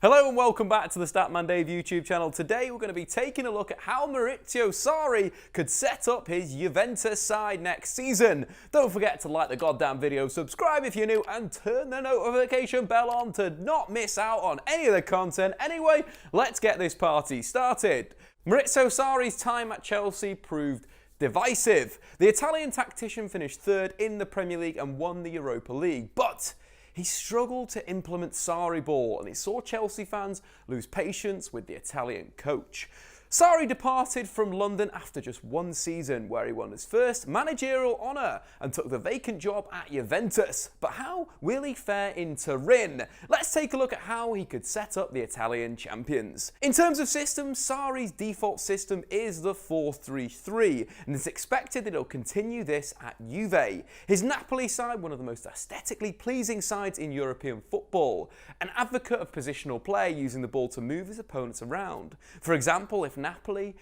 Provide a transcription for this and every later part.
Hello and welcome back to the Statman Dave YouTube channel. Today we're going to be taking a look at how Maurizio Sarri could set up his Juventus side next season. Don't forget to like the goddamn video, subscribe if you're new, and turn the notification bell on to not miss out on any of the content. Anyway, let's get this party started. Maurizio Sarri's time at Chelsea proved divisive. The Italian tactician finished third in the Premier League and won the Europa League, but he struggled to implement Sarri ball, and it saw Chelsea fans lose patience with the Italian coach. Sarri departed from London after just one season, where he won his first managerial honour and took the vacant job at Juventus. But how will he fare in Turin? Let's take a look at how he could set up the Italian champions. In terms of systems, Sarri's default system is the 4-3-3, and it's expected that he'll continue this at Juve. His Napoli side, one of the most aesthetically pleasing sides in European football, an advocate of positional play, using the ball to move his opponents around. For example, if Napoli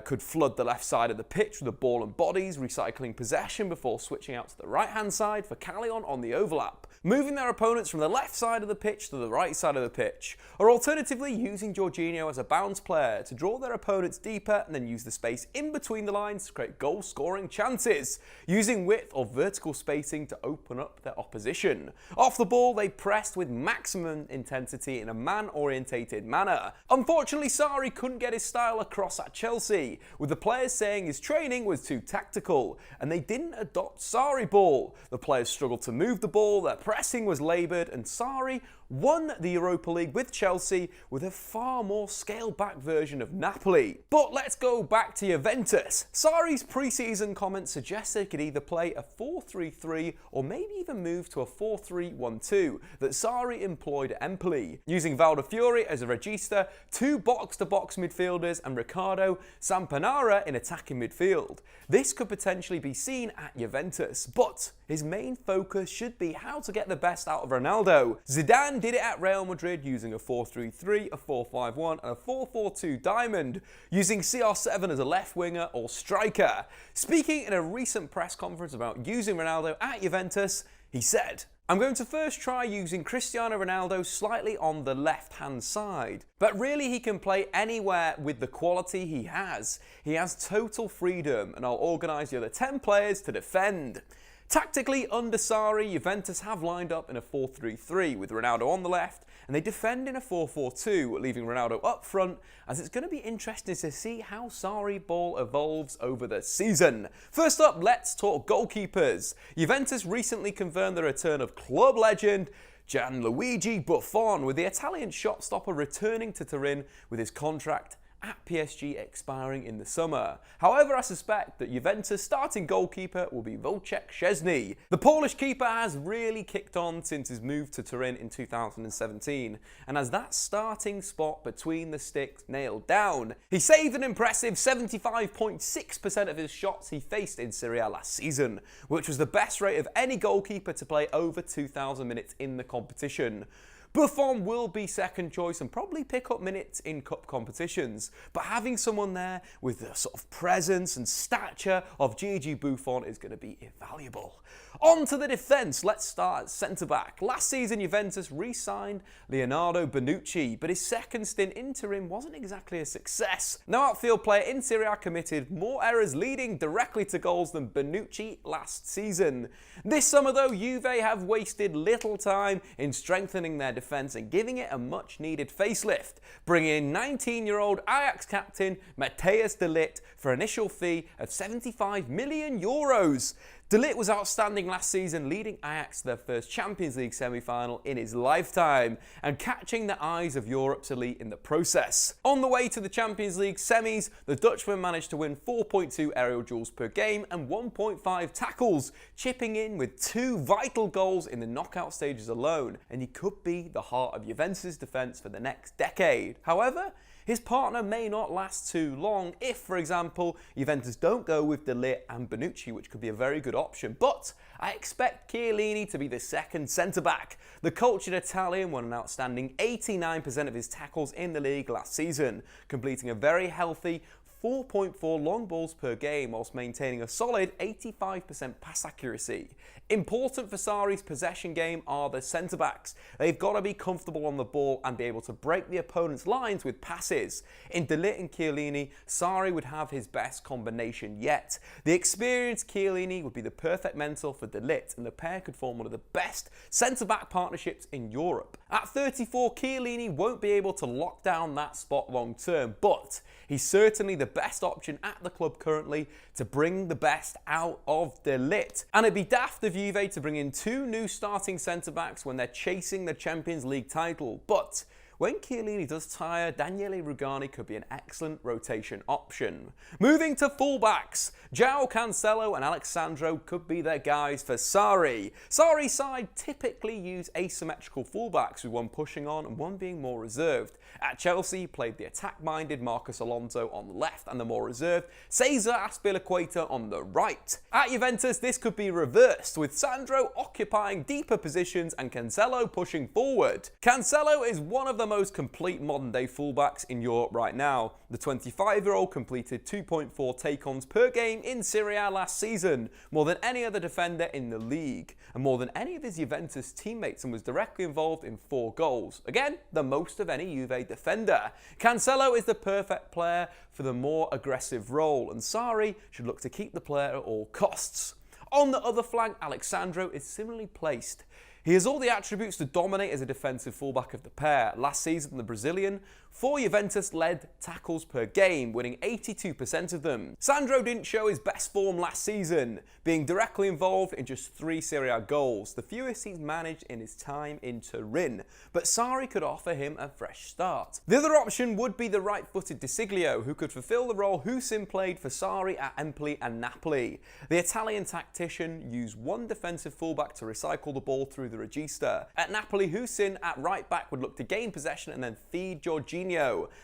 could flood the left side of the pitch with the ball and bodies, recycling possession before switching out to the right-hand side for Callion on the overlap, moving their opponents from the left side of the pitch to the right side of the pitch, or alternatively using Jorginho as a bounce player to draw their opponents deeper and then use the space in between the lines to create goal-scoring chances, using width or vertical spacing to open up their opposition. Off the ball, they pressed with maximum intensity in a man-orientated manner. Unfortunately, Sarri couldn't get his style across at Chelsea, with the players saying his training was too tactical, and they didn't adopt Sarri ball. The players struggled to move the ball, their pressing was laboured, and Sarri won the Europa League with Chelsea with a far more scaled-back version of Napoli. But let's go back to Juventus. Sarri's pre-season comments suggest they could either play a 4-3-3 or maybe even move to a 4-3-1-2 that Sarri employed at Empoli, using Valdefiore as a regista, two box-to-box midfielders, and Riccardo Sampanara in attacking midfield. This could potentially be seen at Juventus, but his main focus should be how to get the best out of Ronaldo. Zidane did it at Real Madrid using a 4-3-3, a 4-5-1 and a 4-4-2 diamond, using CR7 as a left winger or striker. Speaking in a recent press conference about using Ronaldo at Juventus, he said, "I'm going to first try using Cristiano Ronaldo slightly on the left-hand side, but really he can play anywhere with the quality he has. He has total freedom, and I'll organise the other 10 players to defend." Tactically, under Sarri, Juventus have lined up in a 4-3-3 with Ronaldo on the left, and they defend in a 4-4-2, leaving Ronaldo up front, as it's going to be interesting to see how Sarri ball evolves over the season. First up, let's talk goalkeepers. Juventus recently confirmed the return of club legend Gianluigi Buffon, with the Italian shot stopper returning to Turin with his contract at PSG expiring in the summer. However, I suspect that Juventus starting goalkeeper will be Wojciech Szczesny. The Polish keeper has really kicked on since his move to Turin in 2017, and has that starting spot between the sticks nailed down. He saved an impressive 75.6% of his shots he faced in Serie A last season, which was the best rate of any goalkeeper to play over 2,000 minutes in the competition. Buffon will be second choice and probably pick up minutes in cup competitions, but having someone there with the sort of presence and stature of Gigi Buffon is going to be invaluable. On to the defence. Let's start at centre-back. Last season, Juventus re-signed Leonardo Bonucci, but his second stint in Turin wasn't exactly a success. No outfield player in Serie A committed more errors leading directly to goals than Bonucci last season. This summer, though, Juve have wasted little time in strengthening their defence and giving it a much-needed facelift, bringing in 19-year-old Ajax captain Matthijs de Ligt for an initial fee of 75 million euros. De Ligt was outstanding last season, leading Ajax to their first Champions League semi-final in his lifetime and catching the eyes of Europe's elite in the process. On the way to the Champions League semis, the Dutchman managed to win 4.2 aerial duels per game and 1.5 tackles, chipping in with 2 vital goals in the knockout stages alone, and he could be the heart of Juventus' defence for the next decade. However, his partner may not last too long if, for example, Juventus don't go with De Ligt and Bonucci, which could be a very good option. But I expect Chiellini to be the second centre-back. The cultured Italian won an outstanding 89% of his tackles in the league last season, completing a very healthy 4.4 long balls per game whilst maintaining a solid 85% pass accuracy. Important for Sarri's possession game are the centre-backs. They've got to be comfortable on the ball and be able to break the opponent's lines with passes. In De Ligt and Chiellini, Sarri would have his best combination yet. The experienced Chiellini would be the perfect mentor for De Ligt, and the pair could form one of the best centre-back partnerships in Europe. At 34, Chiellini won't be able to lock down that spot long term, but he's certainly the best option at the club currently to bring the best out of De Ligt. And it'd be daft of Juve to bring in two new starting centre-backs when they're chasing the Champions League title, but when Chiellini does tire, Daniele Rugani could be an excellent rotation option. Moving to fullbacks, João Cancelo and Alexandro could be their guys for Sarri. Sarri's side typically use asymmetrical fullbacks, with one pushing on and one being more reserved. At Chelsea, he played the attack-minded Marcos Alonso on the left and the more reserved Cesar Azpilicueta on the right. At Juventus, this could be reversed, with Sandro occupying deeper positions and Cancelo pushing forward. Cancelo is one of the most complete modern-day fullbacks in Europe right now. The 25-year-old completed 2.4 take-ons per game in Serie A last season, more than any other defender in the league, and more than any of his Juventus teammates, and was directly involved in 4 goals. Again, the most of any Juve defender. Cancelo is the perfect player for the more aggressive role, and Sarri should look to keep the player at all costs. On the other flank, Alexandro is similarly placed. He has all the attributes to dominate as a defensive fullback of the pair. Last season, the Brazilian, 4 Juventus led tackles per game, winning 82% of them. Sandro didn't show his best form last season, being directly involved in just 3 Serie A goals, the fewest he's managed in his time in Turin. But Sarri could offer him a fresh start. The other option would be the right-footed De Siglio, who could fulfill the role Husin played for Sarri at Empoli and Napoli. The Italian tactician used one defensive fullback to recycle the ball through the regista. At Napoli, Husin at right-back would look to gain possession and then feed Jorginho.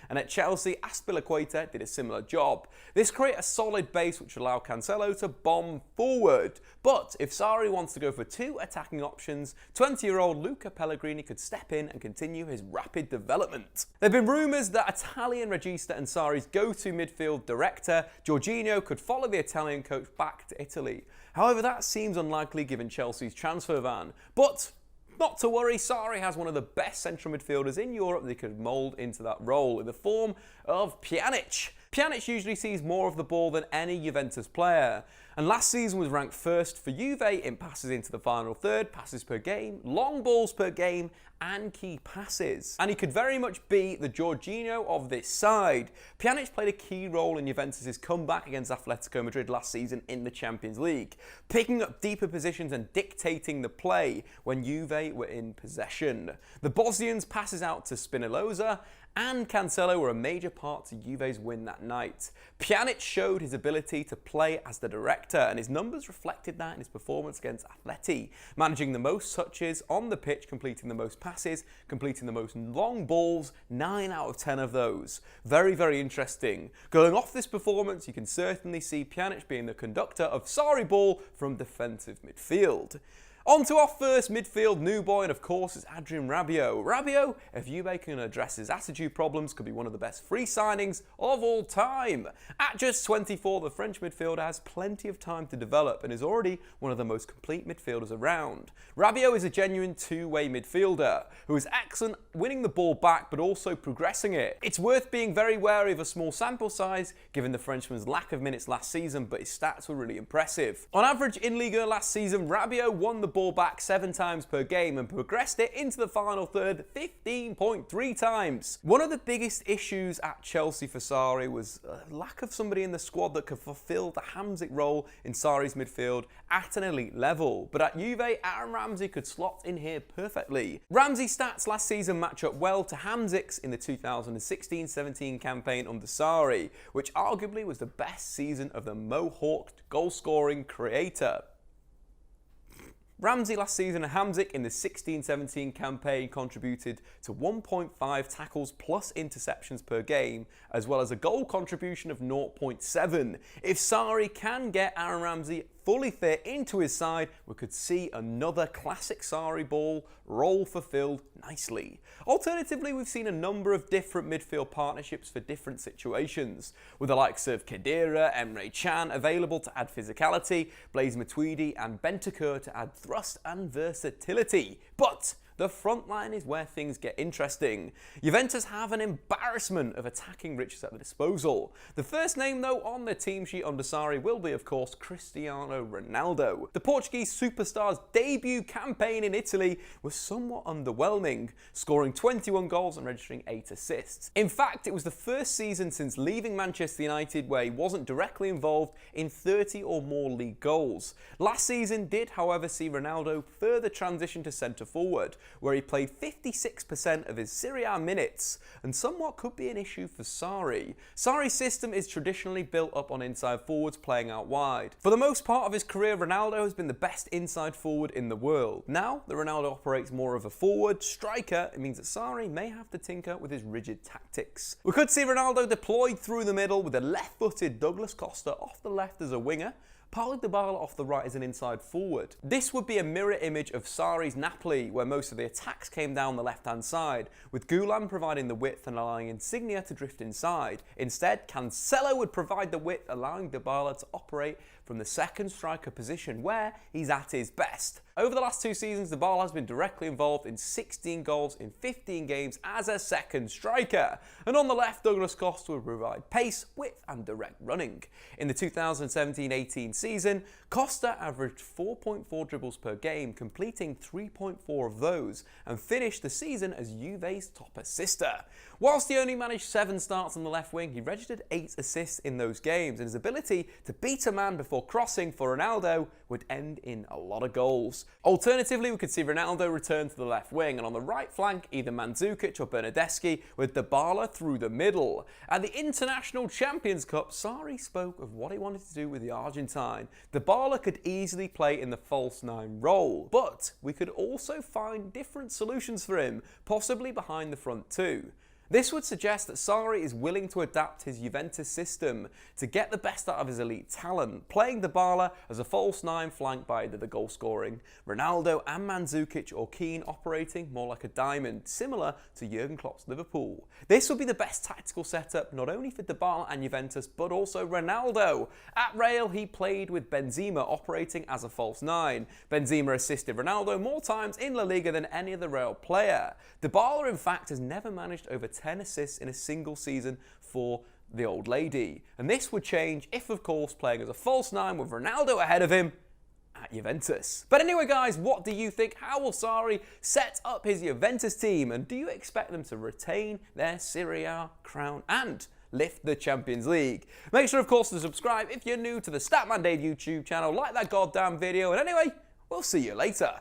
And at Chelsea, Azpilicueta did a similar job. This created a solid base which would allow Cancelo to bomb forward. But if Sarri wants to go for 2 attacking options, 20-year-old Luca Pellegrini could step in and continue his rapid development. There have been rumours that Italian regista and Sarri's go-to midfield director, Jorginho, could follow the Italian coach back to Italy. However, that seems unlikely given Chelsea's transfer ban. But not to worry, Sarri has one of the best central midfielders in Europe that he could mould into that role in the form of Pjanic. Pjanic usually sees more of the ball than any Juventus player, and last season was ranked first for Juve in passes into the final third, passes per game, long balls per game, and key passes. And he could very much be the Jorginho of this side. Pjanic played a key role in Juventus' comeback against Atletico Madrid last season in the Champions League, picking up deeper positions and dictating the play when Juve were in possession. The Bosnians' passes out to Spinazzola and Cancelo were a major part to Juve's win that night. Pjanic showed his ability to play as the director, and his numbers reflected that in his performance against Atleti, managing the most touches on the pitch, completing the most passes, completing the most long balls, 9 out of 10 of those. Very, very interesting. Going off this performance, you can certainly see Pjanic being the conductor of Sarri ball from defensive midfield. On to our first midfield new boy, and of course, is Adrien Rabiot. Rabiot, if Juve can address his attitude problems, could be one of the best free signings of all time. At just 24, the French midfielder has plenty of time to develop and is already one of the most complete midfielders around. Rabiot is a genuine two-way midfielder who is excellent winning the ball back but also progressing it. It's worth being very wary of a small sample size given the Frenchman's lack of minutes last season, but his stats were really impressive. On average in Ligue 1 last season, Rabiot won the ball back 7 times per game and progressed it into the final third 15.3 times. One of the biggest issues at Chelsea for Sarri was a lack of somebody in the squad that could fulfill the Hamsik role in Sarri's midfield at an elite level. But at Juve, Aaron Ramsey could slot in here perfectly. Ramsey's stats last season match up well to Hamsik's in the 2016-17 campaign under Sarri, which arguably was the best season of the Mohawked goal-scoring creator. Ramsey last season and Hamsik in the 16-17 campaign contributed to 1.5 tackles plus interceptions per game, as well as a goal contribution of 0.7. If Sarri can get Aaron Ramsey fully fit into his side, we could see another classic Sarri ball role fulfilled nicely. Alternatively, we've seen a number of different midfield partnerships for different situations, with the likes of Khedira, Emre Can available to add physicality, Blaise Matuidi and Bentancur to add thrust and versatility. But the front line is where things get interesting. Juventus have an embarrassment of attacking riches at their disposal. The first name, though, on the team sheet under Sarri will be, of course, Cristiano Ronaldo. The Portuguese superstar's debut campaign in Italy was somewhat underwhelming, scoring 21 goals and registering 8 assists. In fact, it was the first season since leaving Manchester United where he wasn't directly involved in 30 or more league goals. Last season did, however, see Ronaldo further transition to centre forward, where he played 56% of his Serie A minutes, and somewhat could be an issue for Sarri. Sarri's system is traditionally built up on inside forwards playing out wide. For the most part of his career, Ronaldo has been the best inside forward in the world. Now that Ronaldo operates more of a forward striker, it means that Sarri may have to tinker with his rigid tactics. We could see Ronaldo deployed through the middle with a left-footed Douglas Costa off the left as a winger, Paulo Dybala off the right as an inside forward. This would be a mirror image of Sarri's Napoli, where most of the attacks came down the left-hand side, with Gulam providing the width and allowing Insigne to drift inside. Instead, Cancelo would provide the width, allowing Dybala to operate from the second striker position, where he's at his best. Over the last 2 seasons, Dybala has been directly involved in 16 goals in 15 games as a second striker. And on the left, Douglas Costa would provide pace, width and direct running. In the 2017-18 season, Costa averaged 4.4 dribbles per game, completing 3.4 of those, and finished the season as Juve's top assister. Whilst he only managed 7 starts on the left wing, he registered 8 assists in those games, and his ability to beat a man before crossing for Ronaldo would end in a lot of goals. Alternatively, we could see Ronaldo return to the left wing, and on the right flank, either Mandzukic or Bernardeschi, with Dybala through the middle. At the International Champions Cup, Sarri spoke of what he wanted to do with the Argentine. Dybala could easily play in the false 9 role, but we could also find different solutions for him, possibly behind the front 2. This would suggest that Sarri is willing to adapt his Juventus system to get the best out of his elite talent, playing Dybala as a false 9 flanked by either the goal-scoring Ronaldo and Mandzukic, or Keane operating more like a diamond, similar to Jurgen Klopp's Liverpool. This would be the best tactical setup not only for Dybala and Juventus, but also Ronaldo. At Real, he played with Benzema operating as a false 9. Benzema assisted Ronaldo more times in La Liga than any other Real player. Dybala, in fact, has never managed over 10 assists in a single season for the old lady. And this would change if, of course, playing as a false 9 with Ronaldo ahead of him at Juventus. But anyway, guys, what do you think? How will Sarri set up his Juventus team? And do you expect them to retain their Serie A crown and lift the Champions League? Make sure, of course, to subscribe if you're new to the Statman Dave YouTube channel. Like that goddamn video. And anyway, we'll see you later.